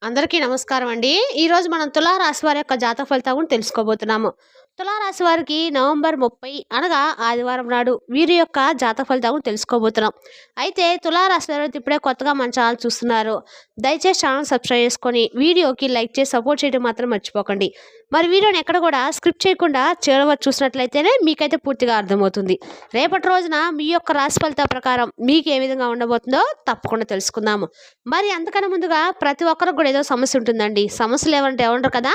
అందరికీ నమస్కారం అండి. ఈరోజు మనం తులారాశి వారి యొక్క జాతక ఫలితాలను తెలుసుకోబోతున్నాము. తులారాశి వారికి నవంబర్ 30 అనగా ఆదివారం నాడు వీరి యొక్క జాతక ఫలితాలను తెలుసుకోబోతున్నాం. అయితే తులారాశి వారు ఇప్పుడే కొత్తగా మన ఛానల్ చూస్తున్నారు. దయచేసి ఛానల్ సబ్స్క్రైబ్ చేసుకొని వీడియోకి లైక్ చేసి సపోర్ట్ చేయడం మాత్రం మర్చిపోకండి. మరి వీడియోని ఎక్కడ కూడా స్క్రిప్ట్ చేయకుండా చివరి వరకు చూసినట్లయితేనే మీకైతే పూర్తిగా అర్థమవుతుంది. రేపటి రోజున మీ యొక్క రాశి ఫలితాల ప్రకారం మీకు ఏ విధంగా ఉండబోతుందో తప్పకుండా తెలుసుకుందాము. మరి అంతకన్నా ముందుగా ప్రతి ఒక్కరికి కూడా ఏదో సమస్య ఉంటుందండి. సమస్యలు ఏమంటే ఏమంటారు కదా,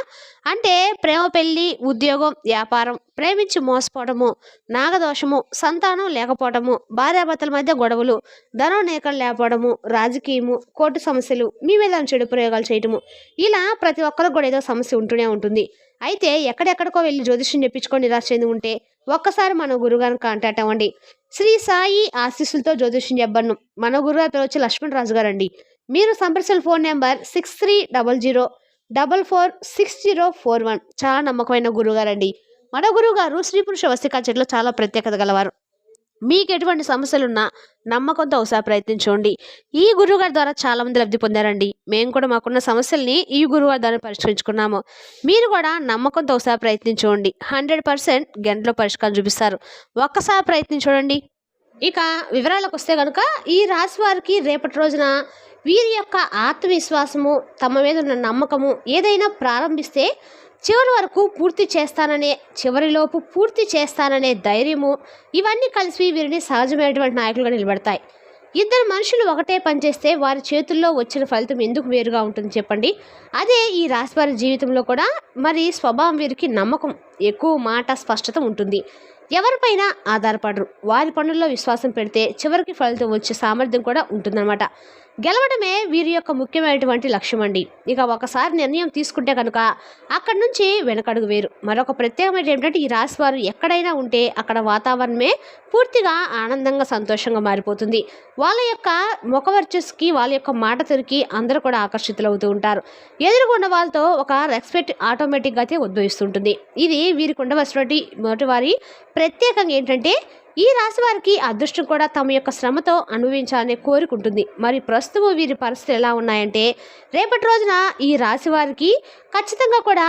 అంటే ప్రేమ, పెళ్లి, ఉద్యోగం, వ్యాపారం, ప్రేమించి మోసపోవడము, నాగదోషము, సంతానం లేకపోవడము, భార్యాభర్తల మధ్య గొడవలు, ధనం నేకలు లేకపోవడము, రాజకీయము, కోర్టు సమస్యలు, మీ మీద చెడు ప్రయోగాలు చేయటము, ఇలా ప్రతి ఒక్కరికి కూడా ఏదో సమస్య ఉంటూనే ఉంటుంది. అయితే ఎక్కడెక్కడికో వెళ్ళి జ్యోతిష్యం చెప్పించుకొని నిరాశ చెంది ఉంటే ఒక్కసారి మన గురుగారిని కాంటాక్ట్ అవ్వండి. శ్రీ సాయి ఆశీస్సులతో జ్యోతిష్యం చెప్పను. మన గురుగారి పేరు వచ్చి లక్ష్మణ్ రాజు గారు అండి. మీరు సంప్రదించిన ఫోన్ నెంబర్ 6300446041. చాలా నమ్మకమైన గురుగారండి. మన గురువుగారు స్త్రీ పురుష వస్తికా చెట్లో చాలా ప్రత్యేకత గలవారు. మీకు ఎటువంటి సమస్యలున్నా నమ్మకంతో ఒకసారి ప్రయత్నించండి. ఈ గురువుగారి ద్వారా చాలా మంది లబ్ధి పొందారండి. మేము కూడా మాకున్న సమస్యల్ని ఈ గురువుగారి ద్వారా పరిష్కరించుకున్నాము. మీరు కూడా నమ్మకంతో ఒకసారి ప్రయత్నించండి. 100% గంటలో పరిష్కారం చూపిస్తారు. ఒక్కసారి ప్రయత్నించండి. ఇక వివరాలకు వస్తే కనుక ఈ రాశి వారికి రేపటి రోజున వీరి యొక్క ఆత్మవిశ్వాసము, తమ మీద ఉన్న నమ్మకము, ఏదైనా ప్రారంభిస్తే చివరి వరకు చివరిలోపు పూర్తి చేస్తాననే ధైర్యము, ఇవన్నీ కలిసి వీరిని సహజమైనటువంటి నాయకులుగా నిలబడతాయి. ఇద్దరు మనుషులు ఒకటే పనిచేస్తే వారి చేతుల్లో వచ్చిన ఫలితం ఎందుకు వేరుగా ఉంటుంది చెప్పండి. అదే ఈ రాశి వారి జీవితంలో కూడా మరి స్వభావం వీరికి నమ్మకం, ఎక్కువ మాట, స్పష్టత ఉంటుంది. ఎవరిపైనా ఆధారపడరు. వారి పనుల్లో విశ్వాసం పెడితే చివరికి ఫలితం వచ్చే సామర్థ్యం కూడా ఉంటుందన్నమాట. గెలవడమే వీరి యొక్క ముఖ్యమైనటువంటి లక్ష్యం అండి. ఇక ఒకసారి నిర్ణయం తీసుకుంటే కనుక అక్కడి నుంచి వెనకడుగు వేరు. మరొక ప్రత్యేకమైన ఏంటంటే ఈ రాశి వారు ఎక్కడైనా ఉంటే అక్కడ వాతావరణమే పూర్తిగా ఆనందంగా, సంతోషంగా మారిపోతుంది. వాళ్ళ యొక్క ముఖవర్చస్కి, వాళ్ళ యొక్క మాట తీరుకి అందరూ కూడా ఆకర్షితులవుతూ ఉంటారు. ఎదురుకున్న వాళ్ళతో ఒక రెస్పెక్ట్ ఆటోమేటిక్గా అయితే ఉద్భవిస్తుంటుంది. ఇది వీరికి ఉండవలసినటువంటి మొదటివారి ప్రత్యేకంగా ఏంటంటే ఈ రాశి వారికి అదృష్టం కూడా తమ యొక్క శ్రమతో అనుభవించాలనే కోరిక ఉంటుంది. మరి ప్రస్తుతం వీరి పరిస్థితులు ఎలా ఉన్నాయంటే రేపటి రోజున ఈ రాశి వారికి ఖచ్చితంగా కూడా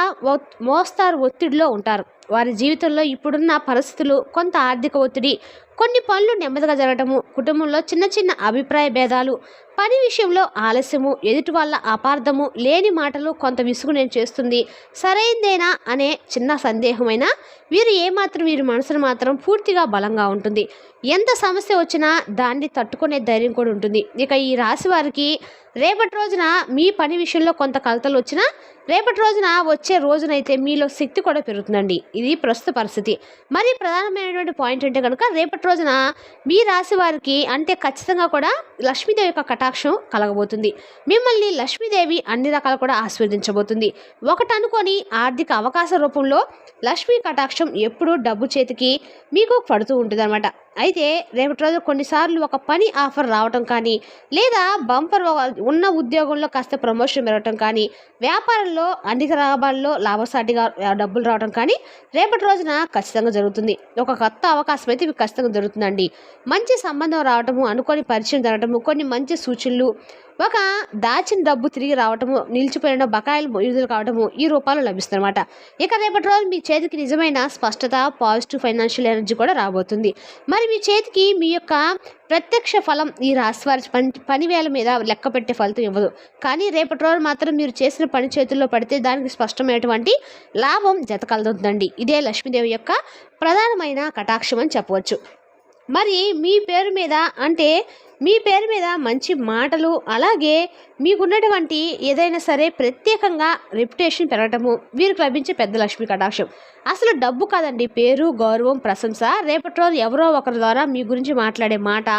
మోస్తారు ఒత్తిడిలో ఉంటారు. వారి జీవితంలో ఇప్పుడున్న పరిస్థితులు, కొంత ఆర్థిక ఒత్తిడి, కొన్ని పనులు నెమ్మదిగా జరగటము, కుటుంబంలో చిన్న చిన్న అభిప్రాయ భేదాలు, పని విషయంలో ఆలస్యము, ఎదుటి వాళ్ళ అపార్థము, లేని మాటలు, కొంత విసుగు నేను చేస్తుంది, సరైందేనా అనే చిన్న సందేహమైనా వీరి మనసును మాత్రం పూర్తిగా బలంగా ఉంటుంది. ఎంత సమస్య వచ్చినా దాన్ని తట్టుకునే ధైర్యం కూడా ఉంటుంది. ఇక ఈ రాశి వారికి రేపటి రోజున మీ పని విషయంలో కొంత కలతలు వచ్చినా రేపటి రోజున వచ్చే రోజునైతే మీలో శక్తి కూడా పెరుగుతుందండి. ఇది ప్రస్తుత పరిస్థితి. మరి ప్రధానమైనటువంటి పాయింట్ అంటే కనుక రేపటి రోజున మీ రాశి వారికి అంటే ఖచ్చితంగా కూడా లక్ష్మీదేవి యొక్క కటాక్షం కలగబోతుంది. మిమ్మల్ని లక్ష్మీదేవి అన్ని రకాలు కూడా ఆశీర్వదించబోతుంది. ఒకటి అనుకొని ఆర్థిక అవకాశ రూపంలో లక్ష్మీ కటాక్షం ఎప్పుడూ డబ్బు చేతికి మీకు పడుతూ ఉంటుంది అనమాట. అయితే రేపటి రోజు కొన్నిసార్లు ఒక పని ఆఫర్ రావటం కానీ, లేదా బంపర్ ఉన్న ఉద్యోగంలో కాస్త ప్రమోషన్ పెరగటం కానీ, వ్యాపారంలో అధిక లాభాల్లో లాభసాటిగా డబ్బులు రావడం కానీ రేపటి రోజున ఖచ్చితంగా జరుగుతుంది. ఒక కొత్త అవకాశం అయితే మీకు ఖచ్చితంగా జరుగుతుందండి. మంచి సంబంధం రావటము, అనుకోని పరిచయం జరగటము, కొన్ని మంచి సూచనలు, ఒక దాచిన డబ్బు తిరిగి రావటము, నిలిచిపోయిన బకాయిలు విడుదల కావటము ఈ రూపాల్లో లభిస్తుందన్నమాట. ఇక రేపటి రోజు మీ చేతికి నిజమైన స్పష్టత, పాజిటివ్ ఫైనాన్షియల్ ఎనర్జీ కూడా రాబోతుంది. మరి మీ చేతికి మీ యొక్క ప్రత్యక్ష ఫలం ఈ రాశి వారి పని వేల మీద లెక్క పెట్టే ఫలితం ఇవ్వదు. కానీ రేపటి రోజు మాత్రం మీరు చేసిన పని చేతుల్లో పడితే దానికి స్పష్టమైనటువంటి లాభం జత కలుగుతుందండి. ఇదే లక్ష్మీదేవి యొక్క ప్రధానమైన కటాక్షం అని చెప్పవచ్చు. మరి మీ పేరు మీద మంచి మాటలు, అలాగే మీకున్నటువంటి ఏదైనా సరే ప్రత్యేకంగా రెప్యుటేషన్ పెరగటము వీరికి లభించే పెద్ద లక్ష్మీ కటాక్షం. అసలు డబ్బు కాదండి, పేరు, గౌరవం, ప్రశంస రేపటి రోజు ఎవరో ఒకరి ద్వారా మీ గురించి మాట్లాడే మాట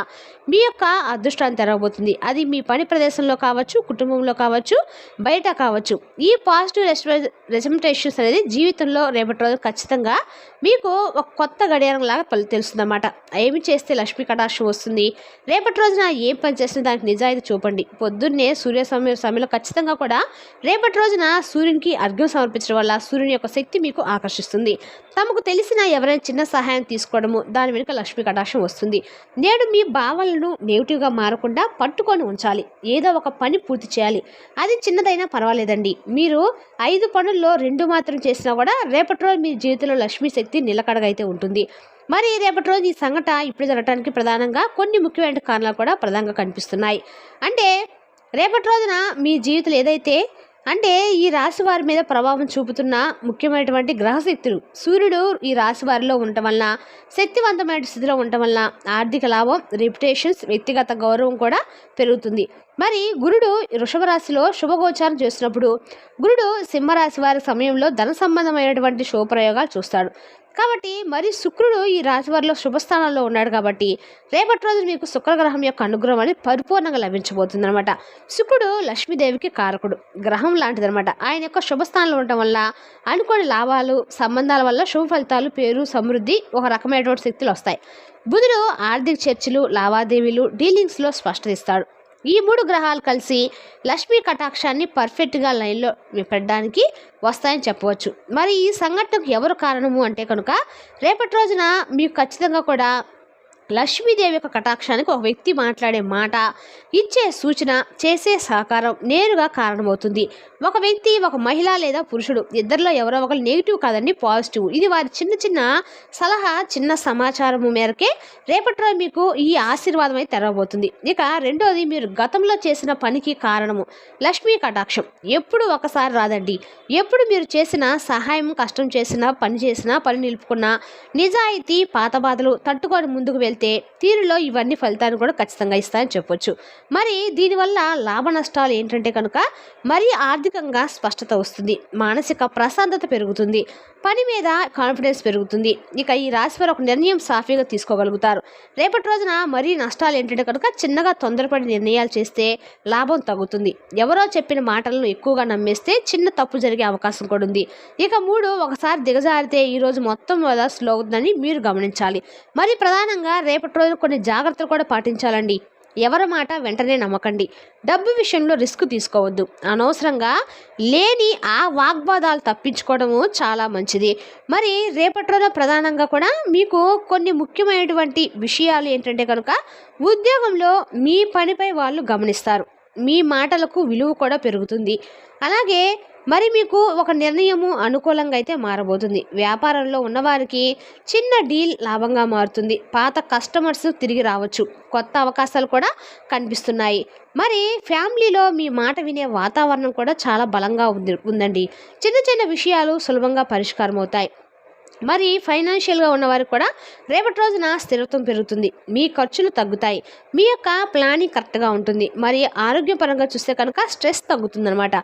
మీ యొక్క అదృష్టాన్ని తెరవబోతుంది. అది మీ పని ప్రదేశంలో కావచ్చు, కుటుంబంలో కావచ్చు, బయట కావచ్చు. ఈ పాజిటివ్ రెస్పెక్టేషన్స్ అనేది జీవితంలో రేపటి రోజు ఖచ్చితంగా మీకు ఒక కొత్త గడియారం లాగా తెలుస్తుందన్నమాట. ఏమి చేస్తే లక్ష్మీ కటాక్షం వస్తుంది, రేపటి రోజు రోజున ఏం పని చేసినా దానికి నిజాయితీ చూపండి. పొద్దున్నే సూర్య సమయంలో ఖచ్చితంగా కూడా రేపటి రోజున సూర్యునికి అర్ఘ్యం సమర్పించడం వల్ల సూర్యుని యొక్క శక్తి మీకు ఆకర్షిస్తుంది. తమకు తెలిసిన ఎవరైనా చిన్న సహాయం తీసుకోవడము, దాని వెనుక లక్ష్మీ కటాక్షం వస్తుంది. నేడు మీ భావనలను నెగిటివ్గా మారకుండా పట్టుకొని ఉంచాలి. ఏదో ఒక పని పూర్తి చేయాలి. అది చిన్నదైనా పర్వాలేదండి. మీరు 5 పనుల్లో 2 మాత్రం చేసినా కూడా రేపటి రోజు మీ జీవితంలో లక్ష్మీ శక్తి నిలకడగా అయితే ఉంటుంది. మరి రేపటి రోజు ఈ సంఘటన ఇప్పుడు జరగడానికి ప్రధానంగా కొన్ని ముఖ్యమైన కారణాలు కూడా ప్రధానంగా కనిపిస్తున్నాయి. అంటే రేపటి రోజున మీ జీవితంలో ఏదైతే ఈ రాశి వారి మీద ప్రభావం చూపుతున్న ముఖ్యమైనటువంటి గ్రహశక్తులు, సూర్యుడు ఈ రాశి వారిలో ఉండటం వలన శక్తివంతమైన స్థితిలో ఉండటం వలన ఆర్థిక లాభం, రెప్యుటేషన్స్, వ్యక్తిగత గౌరవం కూడా పెరుగుతుంది. మరి గురుడు వృషభ రాశిలో శుభగోచారం చేసినప్పుడు గురుడు సింహరాశి వారి సమయంలో ధన సంబంధమైనటువంటి శుభప్రయోగాలు చూస్తాడు. కాబట్టి మరి శుక్రుడు ఈ రాశి వారిలో శుభస్థానంలో ఉన్నాడు. కాబట్టి రేపటి రోజు మీకు శుక్రగ్రహం యొక్క అనుగ్రహం అనేది పరిపూర్ణంగా లభించబోతుంది అనమాట. శుక్రుడు లక్ష్మీదేవికి కారకుడు గ్రహం లాంటిదనమాట. ఆయన యొక్క శుభస్థానంలో ఉండటం వల్ల అనుకోని లాభాలు, సంబంధాల వల్ల శుభ ఫలితాలు, పేరు, సమృద్ధి, ఒక రకమైనటువంటి శక్తులు వస్తాయి. బుధుడు ఆర్థిక చర్చలు, లావాదేవీలు, డీలింగ్స్లో స్పష్టత ఇస్తాడు. ఈ 3 గ్రహాలు కలిసి లక్ష్మీ కటాక్షాన్ని పర్ఫెక్ట్గా లైన్లో పెట్టడానికి వస్తాయని చెప్పవచ్చు. మరి ఈ సంఘటనకు ఎవరు కారణము అంటే కనుక రేపటి రోజున మీకు ఖచ్చితంగా కూడా లక్ష్మీదేవి యొక్క కటాక్షానికి ఒక వ్యక్తి మాట్లాడే మాట, ఇచ్చే సూచన, చేసే సహకారం నేరుగా కారణమవుతుంది. ఒక వ్యక్తి, ఒక మహిళ లేదా పురుషుడు, ఇద్దరిలో ఎవరో ఒకరు నెగిటివ్ కాదండి, పాజిటివ్. ఇది వారి చిన్న సలహా, చిన్న సమాచారము మేరకే రేపటి రోజు మీకు ఈ ఆశీర్వాదం అయితే తెరవబోతుంది. ఇక రెండోది, మీరు గతంలో చేసిన పనికి కారణము లక్ష్మీ కటాక్షం ఎప్పుడు ఒకసారి రాదండి. ఎప్పుడు మీరు చేసిన సహాయం, కష్టం చేసినా, పని నిలుపుకున్నా, నిజాయితీ, పాత బాధలు తట్టుకొని ముందుకు వెళ్తే తీరులో ఇవన్నీ ఫలితాన్ని కూడా ఖచ్చితంగా ఇస్తాయని చెప్పొచ్చు. మరి దీనివల్ల లాభ నష్టాలు ఏంటంటే కనుక మరి ఆర్థికంగా స్పష్టత వస్తుంది, మానసిక ప్రశాంతత పెరుగుతుంది, పని మీద కాన్ఫిడెన్స్ పెరుగుతుంది. ఇక ఈ రాశి వారు ఒక నిర్ణయం సాఫీగా తీసుకోగలుగుతారు. రేపటి రోజున మరీ నష్టాలు ఏంటంటే కనుక చిన్నగా తొందరపడి నిర్ణయాలు చేస్తే లాభం తగ్గుతుంది. ఎవరో చెప్పిన మాటలను ఎక్కువగా నమ్మేస్తే చిన్న తప్పు జరిగే అవకాశం కూడా ఉంది. ఇక 3, ఒకసారి దిగజారితే ఈరోజు మొత్తం స్లో అవుతుందని మీరు గమనించాలి. మరి ప్రధానంగా రేపటి రోజున కొన్ని జాగ్రత్తలు కూడా పాటించాలండి. ఎవరి మాట వెంటనే నమ్మకండి. డబ్బు విషయంలో రిస్క్ తీసుకోవద్దు. అనవసరంగా లేని ఆ వాగ్వాదాలు తప్పించుకోవడము చాలా మంచిది. మరి రేపటి రోజున ప్రధానంగా కూడా మీకు కొన్ని ముఖ్యమైనటువంటి విషయాలు ఏంటంటే కనుక ఉద్యోగంలో మీ పనిపై వాళ్ళు గమనిస్తారు. మీ మాటలకు విలువ కూడా పెరుగుతుంది. అలాగే మరి మీకు ఒక నిర్ణయము అనుకూలంగా అయితే మారబోతుంది. వ్యాపారంలో ఉన్నవారికి చిన్న డీల్ లాభంగా మారుతుంది. పాత కస్టమర్స్ తిరిగి రావచ్చు. కొత్త అవకాశాలు కూడా కనిపిస్తున్నాయి. మరి ఫ్యామిలీలో మీ మాట వినే వాతావరణం కూడా చాలా బలంగా ఉందండి. చిన్న విషయాలు సులభంగా పరిష్కారం అవుతాయి. మరి ఫైనాన్షియల్గా ఉన్నవారికి కూడా రేపటి రోజున స్థిరత్వం పెరుగుతుంది. మీ ఖర్చులు తగ్గుతాయి. మీ యొక్క ప్లానింగ్ కరెక్ట్గా ఉంటుంది. మరి ఆరోగ్యపరంగా చూస్తే కనుక స్ట్రెస్ తగ్గుతుందన్నమాట.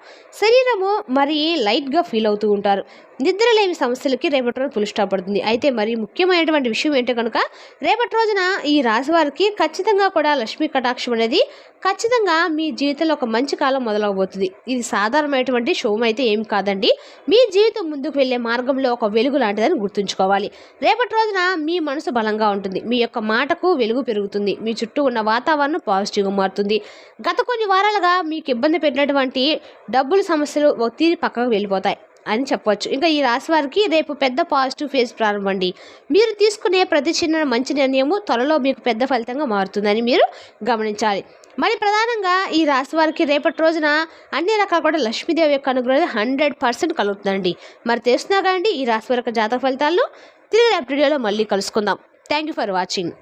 శరీరము మరి లైట్గా ఫీల్ అవుతూ ఉంటారు. నిద్రలేమి సమస్యలకి రేపటి రోజు పులి స్టాప్ పడుతుంది. అయితే మరి ముఖ్యమైనటువంటి విషయం ఏంటో కనుక రేపటి రోజున ఈ రాశి వారికి ఖచ్చితంగా కూడా లక్ష్మీ కటాక్షం అనేది ఖచ్చితంగా మీ జీవితంలో ఒక మంచి కాలం మొదలవబోతుంది. ఇది సాధారణమైనటువంటి శుభం అయితే ఏం కాదండి. మీ జీవితం ముందుకు వెళ్ళే మార్గంలో ఒక వెలుగు లాంటిదని గుర్తుంచుకోవాలి. రేపటి రోజున మీ మనసు బలంగా ఉంటుంది. మీ యొక్క మాటకు వెలుగు పెరుగుతుంది. మీ చుట్టూ ఉన్న వాతావరణం పాజిటివ్గా మారుతుంది. గత కొన్ని వారాలుగా మీకు ఇబ్బంది పెట్టినటువంటి డబ్బుల సమస్యలు ఒత్తిడి పక్కకు వెళ్ళిపోతాయి అని చెప్పవచ్చు. ఇంకా ఈ రాశి వారికి రేపు పెద్ద పాజిటివ్ ఫేజ్ ప్రారంభండి. మీరు తీసుకునే ప్రతి చిన్న మంచి నిర్ణయము త్వరలో మీకు పెద్ద ఫలితంగా మారుతుందని మీరు గమనించాలి. మరి ప్రధానంగా ఈ రాశి వారికి రేపటి రోజున అన్ని రకాల కూడా లక్ష్మీదేవి యొక్క అనుగ్రహం 100% కలుగుతుందండి. మరి తెలుస్తున్నా కానీ ఈ రాశి వారి యొక్క జాతక ఫలితాలను తిరిగి రేపు వీడియోలో మళ్ళీ కలుసుకుందాం. Thank you for watching.